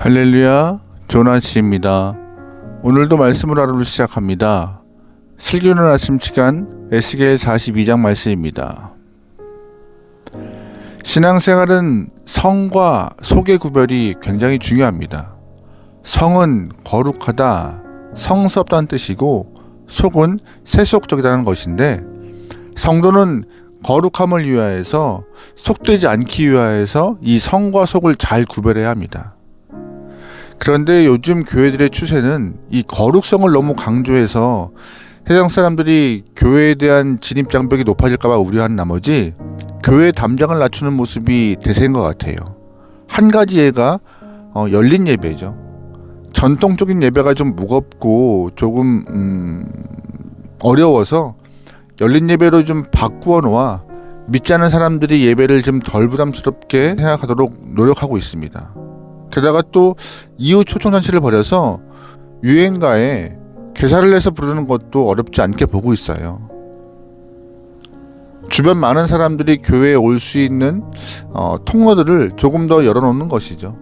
할렐루야, 조나씨입니다. 오늘도 말씀을 하루 시작합니다. 슬기로운 아침 시간 에스겔 42장 말씀입니다. 신앙생활은 성과 속의 구별이 굉장히 중요합니다. 성은 거룩하다, 성스럽다는 뜻이고 속은 세속적이라는 것인데, 성도는 거룩함을 위하여서 속되지 않기 위하여서 이 성과 속을 잘 구별해야 합니다. 그런데 요즘 교회들의 추세는 이 거룩성을 너무 강조해서 세상 사람들이 교회에 대한 진입 장벽이 높아질까봐 우려한 나머지 교회 담장을 낮추는 모습이 대세인 것 같아요. 한 가지 예가 열린 예배죠. 전통적인 예배가 좀 무겁고 조금 어려워서 열린 예배로 좀 바꾸어 놓아 믿지 않는 사람들이 예배를 좀 덜 부담스럽게 생각하도록 노력하고 있습니다. 게다가 또 이후 초청잔치를 벌여서 유행가에 개사를 내서 부르는 것도 어렵지 않게 보고 있어요. 주변 많은 사람들이 교회에 올 수 있는 통로들을 조금 더 열어놓는 것이죠.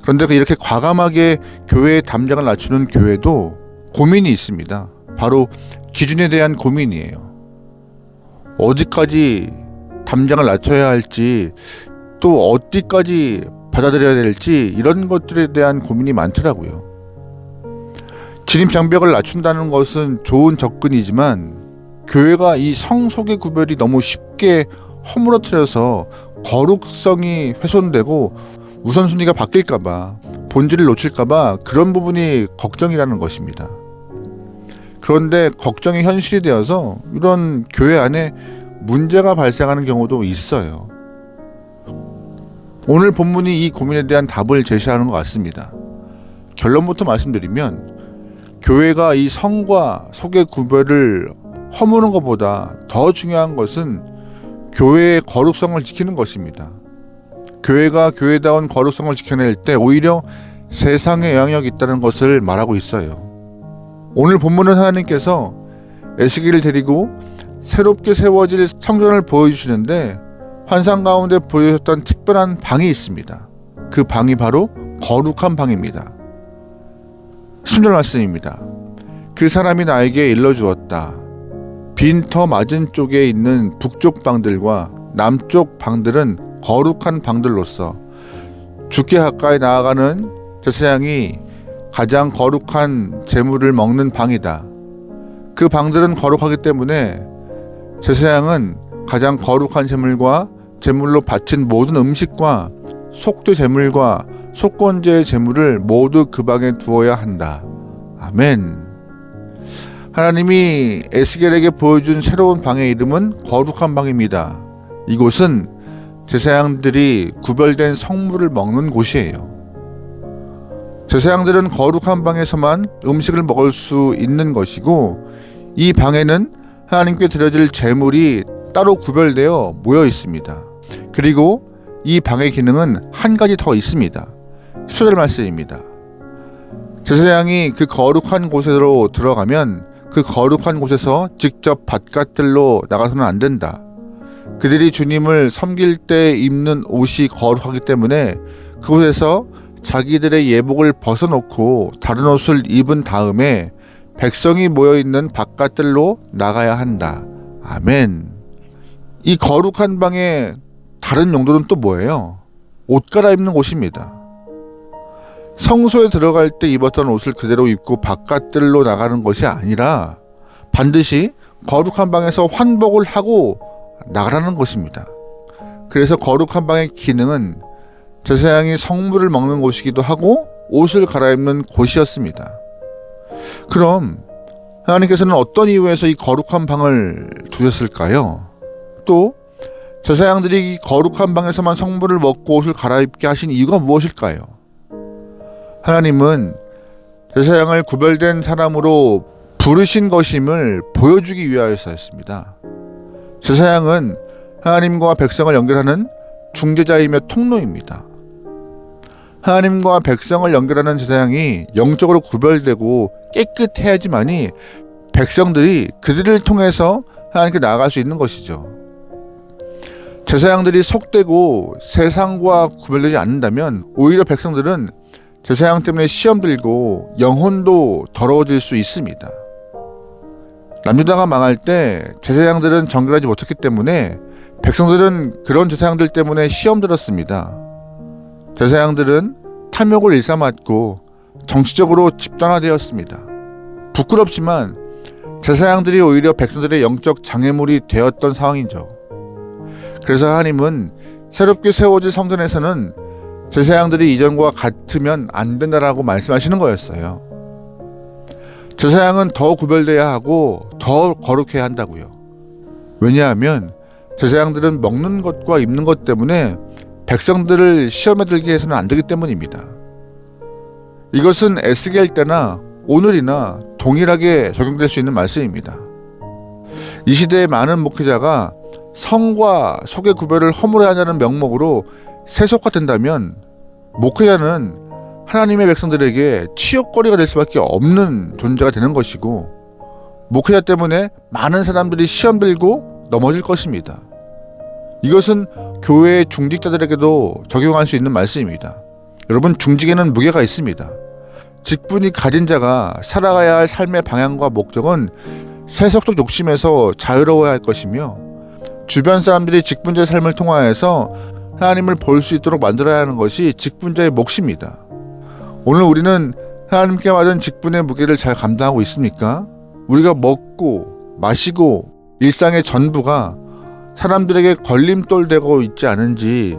그런데 이렇게 과감하게 교회의 담장을 낮추는 교회도 고민이 있습니다. 바로 기준에 대한 고민이에요. 어디까지 담장을 낮춰야 할지, 또 어디까지 받아들여야 될지, 이런 것들에 대한 고민이 많더라고요. 진입 장벽을 낮춘다는 것은 좋은 접근이지만 교회가 이 성 속의 구별이 너무 쉽게 허물어뜨려서 거룩성이 훼손되고 우선순위가 바뀔까봐, 본질을 놓칠까봐 그런 부분이 걱정이라는 것입니다. 그런데 걱정이 현실이 되어서 이런 교회 안에 문제가 발생하는 경우도 있어요. 오늘 본문이 이 고민에 대한 답을 제시하는 것 같습니다. 결론부터 말씀드리면, 교회가 이 성과 속의 구별을 허무는 것보다 더 중요한 것은 교회의 거룩성을 지키는 것입니다. 교회가 교회다운 거룩성을 지켜낼 때 오히려 세상에 영향력이 있다는 것을 말하고 있어요. 오늘 본문은 하나님께서 에스겔을 데리고 새롭게 세워질 성전을 보여주시는데, 환상 가운데 보여줬던 특별한 방이 있습니다. 그 방이 바로 거룩한 방입니다. 10절 말씀입니다. 그 사람이 나에게 일러주었다. 빈터 맞은 쪽에 있는 북쪽 방들과 남쪽 방들은 거룩한 방들로서 주께 가까이 나아가는 제사장이 가장 거룩한 제물을 먹는 방이다. 그 방들은 거룩하기 때문에 제사장은 가장 거룩한 제물과 제물로 바친 모든 음식과 속죄 제물과 속건제의 제물을 모두 그 방에 두어야 한다. 아멘. 하나님이 에스겔에게 보여준 새로운 방의 이름은 거룩한 방입니다. 이곳은 제사장들이 구별된 성물을 먹는 곳이에요. 제사장들은 거룩한 방에서만 음식을 먹을 수 있는 것이고, 이 방에는 하나님께 드려질 제물이 따로 구별되어 모여 있습니다. 그리고 이 방의 기능은 한 가지 더 있습니다. 10절 말씀입니다. 제사장이 그 거룩한 곳으로 들어가면 그 거룩한 곳에서 직접 바깥들로 나가서는 안 된다. 그들이 주님을 섬길 때 입는 옷이 거룩하기 때문에 그곳에서 자기들의 예복을 벗어놓고 다른 옷을 입은 다음에 백성이 모여있는 바깥들로 나가야 한다. 아멘. 이 거룩한 방의 다른 용도는 또 뭐예요? 옷 갈아입는 곳입니다. 성소에 들어갈 때 입었던 옷을 그대로 입고 바깥들로 나가는 것이 아니라 반드시 거룩한 방에서 환복을 하고 나가라는 것입니다. 그래서 거룩한 방의 기능은 제사장이 성물을 먹는 곳이기도 하고 옷을 갈아입는 곳이었습니다. 그럼 하나님께서는 어떤 이유에서 이 거룩한 방을 두셨을까요? 또 제사장들이 이 거룩한 방에서만 성물을 먹고 옷을 갈아입게 하신 이유가 무엇일까요? 하나님은 제사장을 구별된 사람으로 부르신 것임을 보여주기 위하여서였습니다. 제사장은 하나님과 백성을 연결하는 중재자이며 통로입니다. 하나님과 백성을 연결하는 제사장이 영적으로 구별되고 깨끗해야지만이 백성들이 그들을 통해서 하나님께 나아갈 수 있는 것이죠. 제사장들이 속되고 세상과 구별되지 않는다면 오히려 백성들은 제사장 때문에 시험 들고 영혼도 더러워질 수 있습니다. 남유다가 망할 때 제사장들은 정결하지 못했기 때문에 백성들은 그런 제사장들 때문에 시험 들었습니다. 제사장들은 탐욕을 일삼았고 정치적으로 집단화되었습니다. 부끄럽지만 제사장들이 오히려 백성들의 영적 장애물이 되었던 상황이죠. 그래서 하나님은 새롭게 세워질 성전에서는 제사장들이 이전과 같으면 안 된다라고 말씀하시는 거였어요. 제사장은 더 구별돼야 하고 더 거룩해야 한다고요. 왜냐하면 제사장들은 먹는 것과 입는 것 때문에 백성들을 시험에 들게 해서는 안 되기 때문입니다. 이것은 에스겔 때나 오늘이나 동일하게 적용될 수 있는 말씀입니다. 이 시대의 많은 목회자가 성과 속의 구별을 허물어야 한다는 명목으로 세속화 된다면 목회자는 하나님의 백성들에게 치욕거리가 될 수밖에 없는 존재가 되는 것이고 목회자 때문에 많은 사람들이 시험 들고 넘어질 것입니다. 이것은 교회의 중직자들에게도 적용할 수 있는 말씀입니다. 여러분, 중직에는 무게가 있습니다. 직분이 가진 자가 살아가야 할 삶의 방향과 목적은 세속적 욕심에서 자유로워야 할 것이며 주변 사람들이 직분자의 삶을 통하여서 하나님을 볼 수 있도록 만들어야 하는 것이 직분자의 몫입니다. 오늘 우리는 하나님께 받은 직분의 무게를 잘 감당하고 있습니까? 우리가 먹고 마시고 일상의 전부가 사람들에게 걸림돌 되고 있지 않은지,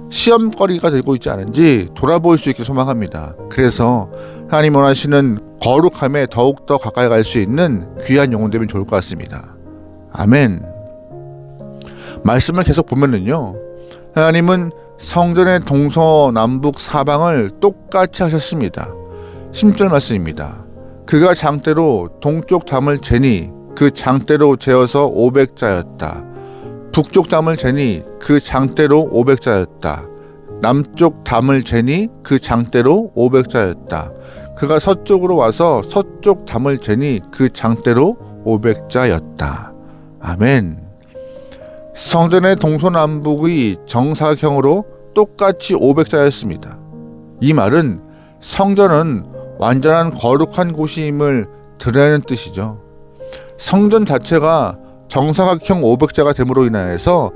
시험거리가 되고 있지 않은지 돌아볼 수 있게 소망합니다. 그래서 하나님 원하시는 거룩함에 더욱더 가까이 갈 수 있는 귀한 영혼 되면 좋을 것 같습니다. 아멘. 말씀을 계속 보면은요, 하나님은 성전의 동서남북 사방을 똑같이 하셨습니다. 10절 말씀입니다. 그가 장대로 동쪽 담을 재니 그 장대로 재어서 500자였다. 북쪽 담을 재니 그 장대로 500자였다. 남쪽 담을 재니 그 장대로 500자였다. 그가 서쪽으로 와서 서쪽 담을 재니 그 장대로 500자였다. 아멘. 성전의 동서남북의 정사각형으로 똑같이 500자였습니다. 이 말은 성전은 완전한 거룩한 곳임을 드러내는 뜻이죠. 성전 자체가 정사각형 500자가 됨으로 인하여서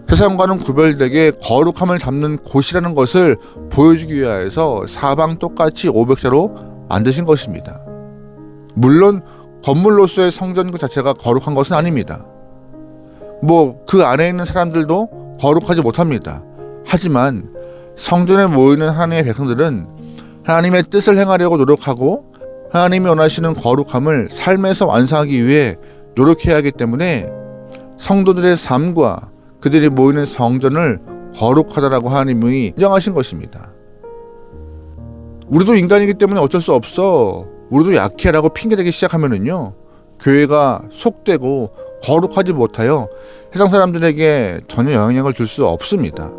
세상과는 구별되게 거룩함을 담는 곳이라는 것을 보여주기 위하여서 사방 똑같이 500자로 만드신 것입니다. 물론 건물로서의 성전 그 자체가 거룩한 것은 아닙니다. 그 안에 있는 사람들도 거룩하지 못합니다. 하지만 성전에 모이는 하나님의 백성들은 하나님의 뜻을 행하려고 노력하고 하나님이 원하시는 거룩함을 삶에서 완성하기 위해 노력해야 하기 때문에 성도들의 삶과 그들이 모이는 성전을 거룩하다라고 하나님이 인정하신 것입니다. 우리도 인간이기 때문에 어쩔 수 없어, 우리도 약해라고 핑계대기 시작하면은요, 교회가 속되고 거룩하지 못하여 세상 사람들에게 전혀 영향력을 줄 수 없습니다.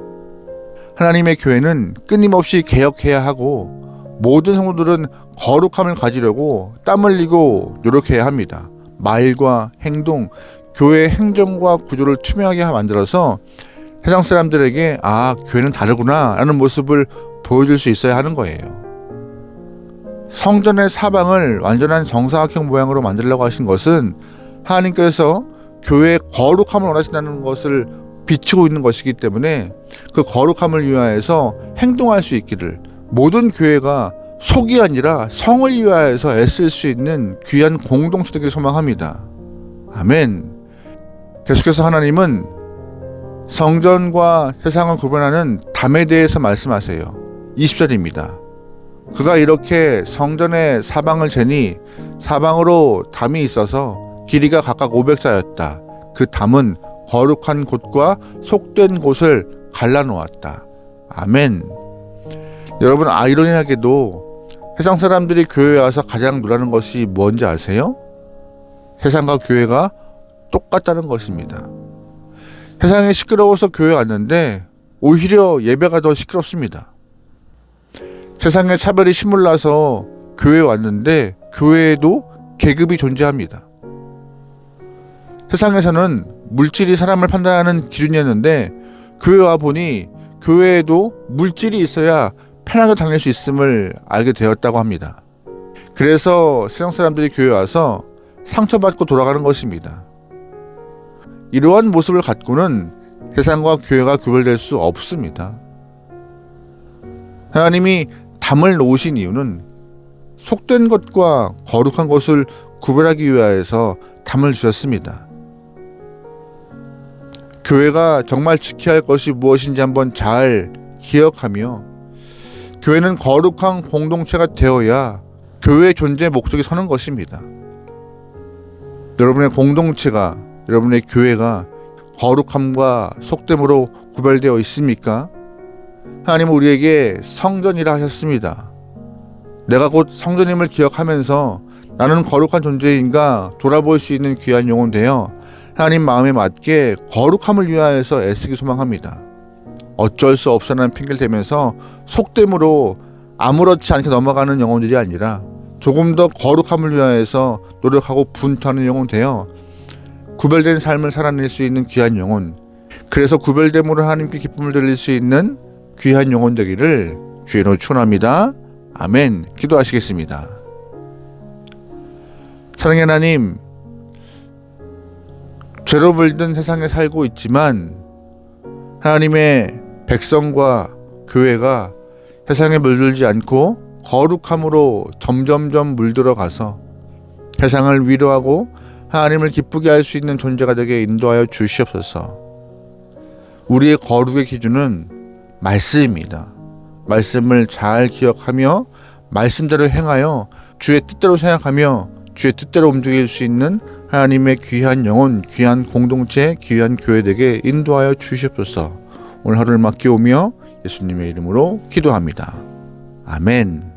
하나님의 교회는 끊임없이 개혁해야 하고 모든 성도들은 거룩함을 가지려고 땀 흘리고 노력해야 합니다. 말과 행동, 교회의 행정과 구조를 투명하게 만들어서 세상 사람들에게 교회는 다르구나 라는 모습을 보여줄 수 있어야 하는 거예요. 성전의 사방을 완전한 정사각형 모양으로 만들려고 하신 것은 하나님께서 교회의 거룩함을 원하신다는 것을 비추고 있는 것이기 때문에 그 거룩함을 위하여서 행동할 수 있기를, 모든 교회가 속이 아니라 성을 위하여서 애쓸 수 있는 귀한 공동체 되길 소망합니다. 아멘. 계속해서 하나님은 성전과 세상을 구분하는 담에 대해서 말씀하세요. 20절입니다. 그가 이렇게 성전의 사방을 재니 사방으로 담이 있어서 길이가 각각 500자였다. 그 담은 거룩한 곳과 속된 곳을 갈라놓았다. 아멘. 여러분, 아이러니하게도 세상 사람들이 교회에 와서 가장 놀라는 것이 뭔지 아세요? 세상과 교회가 똑같다는 것입니다. 세상이 시끄러워서 교회에 왔는데 오히려 예배가 더 시끄럽습니다. 세상에 차별이 심물나서 교회에 왔는데 교회에도 계급이 존재합니다. 세상에서는 물질이 사람을 판단하는 기준이었는데 교회 와 보니 교회에도 물질이 있어야 편하게 다닐 수 있음을 알게 되었다고 합니다. 그래서 세상 사람들이 교회에 와서 상처받고 돌아가는 것입니다. 이러한 모습을 갖고는 세상과 교회가 구별될 수 없습니다. 하나님이 담을 놓으신 이유는 속된 것과 거룩한 것을 구별하기 위하여서 담을 주셨습니다. 교회가 정말 지켜야 할 것이 무엇인지 한번 잘 기억하며 교회는 거룩한 공동체가 되어야 교회의 존재 목적이 서는 것입니다. 여러분의 공동체가, 여러분의 교회가 거룩함과 속됨으로 구별되어 있습니까? 하나님은 우리에게 성전이라 하셨습니다. 내가 곧 성전임을 기억하면서 나는 거룩한 존재인가 돌아볼 수 있는 귀한 영혼 되어 하나님 마음에 맞게 거룩함을 위하여서 애쓰기 소망합니다. 어쩔 수 없어라는 핑계를 대면서 속됨으로 아무렇지 않게 넘어가는 영혼들이 아니라 조금 더 거룩함을 위하여서 노력하고 분투하는 영혼 되어 구별된 삶을 살아낼 수 있는 귀한 영혼, 그래서 구별됨으로 하나님께 기쁨을 드릴 수 있는 귀한 영혼 되기를 주의로 축원합니다. 아멘. 기도하시겠습니다. 사랑의 하나님, 죄로 물든 세상에 살고 있지만 하나님의 백성과 교회가 세상에 물들지 않고 거룩함으로 점점점 물들어가서 세상을 위로하고 하나님을 기쁘게 할 수 있는 존재가 되게 인도하여 주시옵소서. 우리의 거룩의 기준은 말씀입니다. 말씀을 잘 기억하며 말씀대로 행하여 주의 뜻대로 생각하며 주의 뜻대로 움직일 수 있는 하나님의 귀한 영혼, 귀한 공동체, 귀한 교회 되게 인도하여 주시옵소서. 오늘 하루를 맡겨오며 예수님의 이름으로 기도합니다. 아멘.